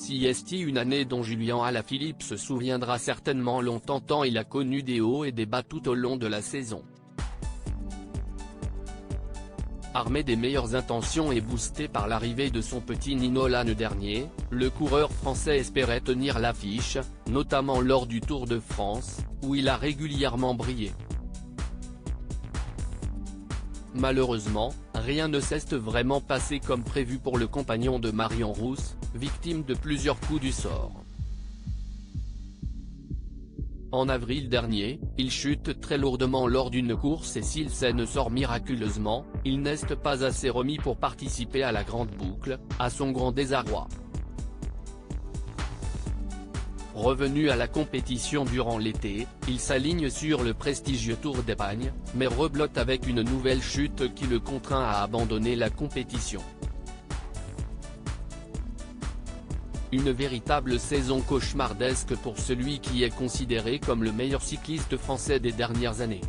Siesti, une année dont Julien Alaphilippe se souviendra certainement longtemps tant il a connu des hauts et des bas tout au long de la saison. Armé des meilleures intentions et boosté par l'arrivée de son petit Nino l'an dernier, le coureur français espérait tenir l'affiche, notamment lors du Tour de France, où il a régulièrement brillé. Malheureusement, rien ne s'est vraiment passé comme prévu pour le compagnon de Marion Rousse, victime de plusieurs coups du sort. En avril dernier, il chute très lourdement lors d'une course et s'il s'en sort miraculeusement, il n'est pas assez remis pour participer à la grande boucle, à son grand désarroi. Revenu à la compétition durant l'été, il s'aligne sur le prestigieux Tour d'Espagne, mais reblotte avec une nouvelle chute qui le contraint à abandonner la compétition. Une véritable saison cauchemardesque pour celui qui est considéré comme le meilleur cycliste français des dernières années.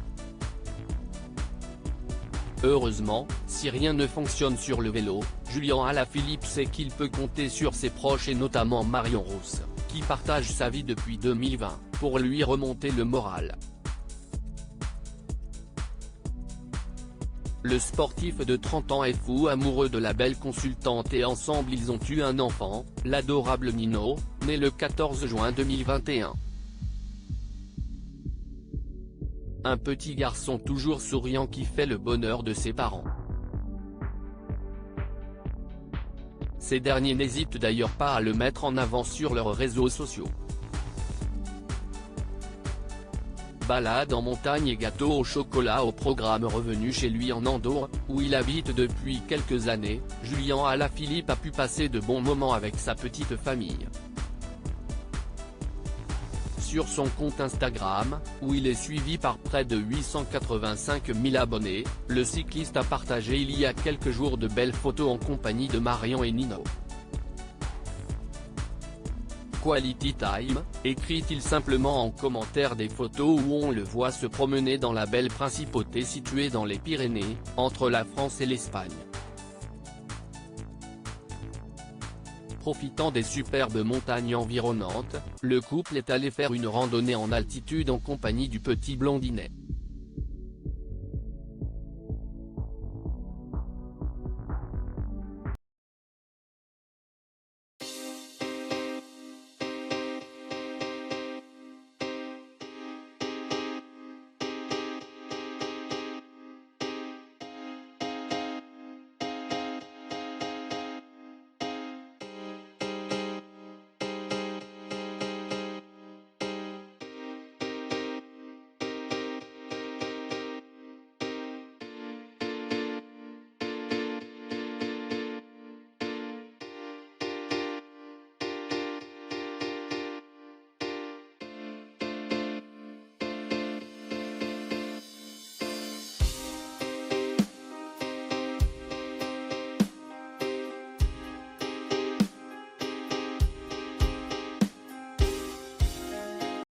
Heureusement, si rien ne fonctionne sur le vélo, Julien Alaphilippe sait qu'il peut compter sur ses proches et notamment Marion Rousse, qui partage sa vie depuis 2020, pour lui remonter le moral. Le sportif de 30 ans est fou amoureux de la belle consultante et ensemble ils ont eu un enfant, l'adorable Nino, né le 14 juin 2021. Un petit garçon toujours souriant qui fait le bonheur de ses parents. Ces derniers n'hésitent d'ailleurs pas à le mettre en avant sur leurs réseaux sociaux. Balade en montagne et gâteau au chocolat au programme. Revenu chez lui en Andorre, où il habite depuis quelques années, Julien Alaphilippe a pu passer de bons moments avec sa petite famille. Sur son compte Instagram, où il est suivi par près de 885 000 abonnés, le cycliste a partagé il y a quelques jours de belles photos en compagnie de Marion et Nino. Quality time, écrit-il simplement en commentaire des photos où on le voit se promener dans la belle principauté située dans les Pyrénées, entre la France et l'Espagne. Profitant des superbes montagnes environnantes, le couple est allé faire une randonnée en altitude en compagnie du petit blondinet.